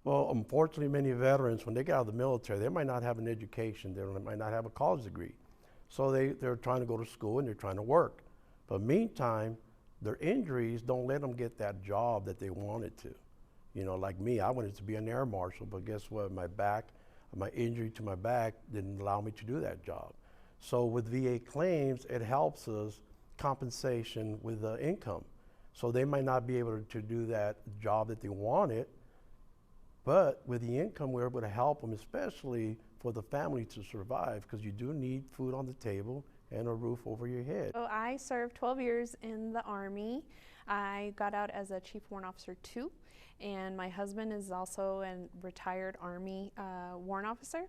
Well, unfortunately, many veterans, when they get out of the military, they might not have an education, they might not have a college degree. So they're trying to go to school and they're trying to work. But meantime, their injuries don't let them get that job that they wanted to. You know, like me, I wanted to be an air marshal, but guess what? My injury to my back didn't allow me to do that job. So with VA claims, it helps us compensation with the income. So they might not be able to do that job that they wanted, but with the income, we're able to help them, especially for the family to survive, because you do need food on the table and a roof over your head. So I served 12 years in the Army. I got out as a Chief Warrant Officer 2, and my husband is also a retired Army warrant officer.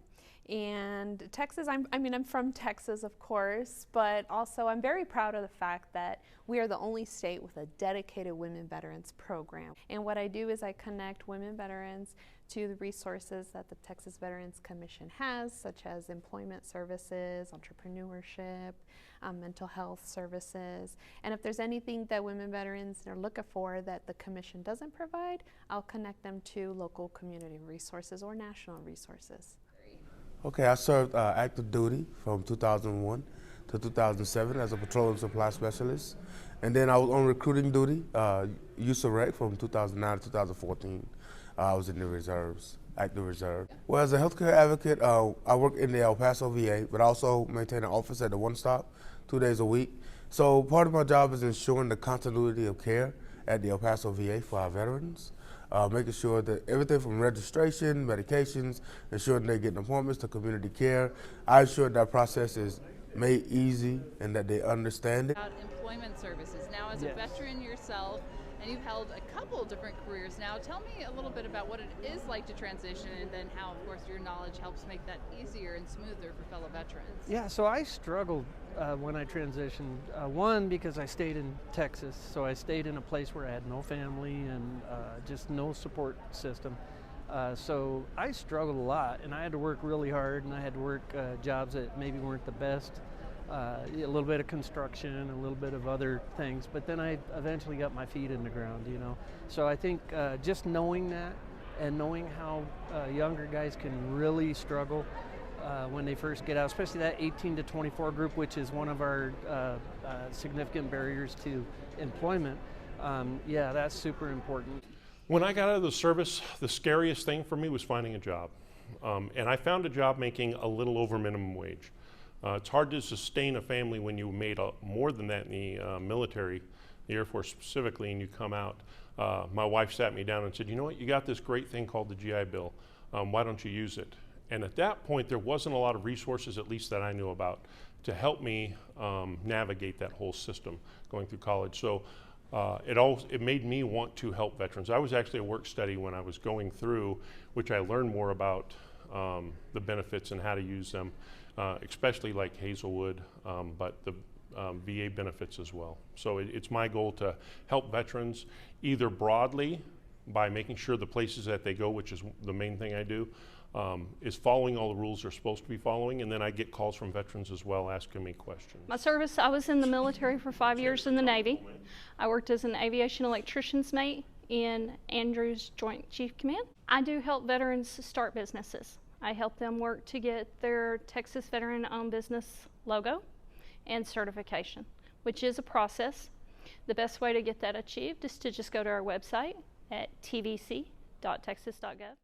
And Texas, I'm from Texas, of course, but also I'm very proud of the fact that we are the only state with a dedicated women veterans program. And what I do is I connect women veterans to the resources that the Texas Veterans Commission has, such as employment services, entrepreneurship, mental health services. And if there's anything that women veterans are looking for that the commission doesn't provide, I'll connect them to local community resources or national resources. Okay, I served active duty from 2001 to 2007 as a petroleum supply specialist. And then I was on recruiting duty, USAREC from 2009 to 2014. I was in the reserves, active reserve. Well, as a healthcare advocate, I work in the El Paso VA, but I also maintain an office at the One Stop 2 days a week. So part of my job is ensuring the continuity of care at the El Paso VA for our veterans. Making sure that everything from registration, medications, ensuring they get appointments to community care. I ensure that process is made easy and that they understand it. About employment services. Now, as a veteran yourself, and you've held a couple different careers now, tell me a little bit about what it is like to transition, and then how, of course, your knowledge helps make that easier and smoother for fellow veterans. Yeah, so I struggled when I transitioned. One, because I stayed in Texas, so I stayed in a place where I had no family and just no support system. So I struggled a lot, and I had to work really hard, and I had to work jobs that maybe weren't the best. A little bit of construction, a little bit of other things, but then I eventually got my feet in the ground, you know. So I think just knowing that and knowing how younger guys can really struggle when they first get out, especially that 18 to 24 group, which is one of our significant barriers to employment, yeah, that's super important. When I got out of the service, the scariest thing for me was finding a job. And I found a job making a little over minimum wage. It's hard to sustain a family when you made more than that in the military, the Air Force specifically, and you come out. My wife sat me down and said, you know what, you got this great thing called the GI Bill. Why don't you use it? And at that point, there wasn't a lot of resources, at least that I knew about, to help me navigate that whole system going through college. So it made me want to help veterans. I was actually a work study when I was going through, which I learned more about the benefits and how to use them. Especially like Hazelwood, but the VA benefits as well. So it's my goal to help veterans either broadly by making sure the places that they go, which is the main thing I do, is following all the rules they're supposed to be following, and then I get calls from veterans as well asking me questions. My service, I was in the military for 5 years in the Navy. I worked as an aviation electrician's mate in Andrews Joint Chief Command. I do help veterans start businesses. I help them work to get their Texas Veteran-Owned Business logo and certification, which is a process. The best way to get that achieved is to just go to our website at tvc.texas.gov.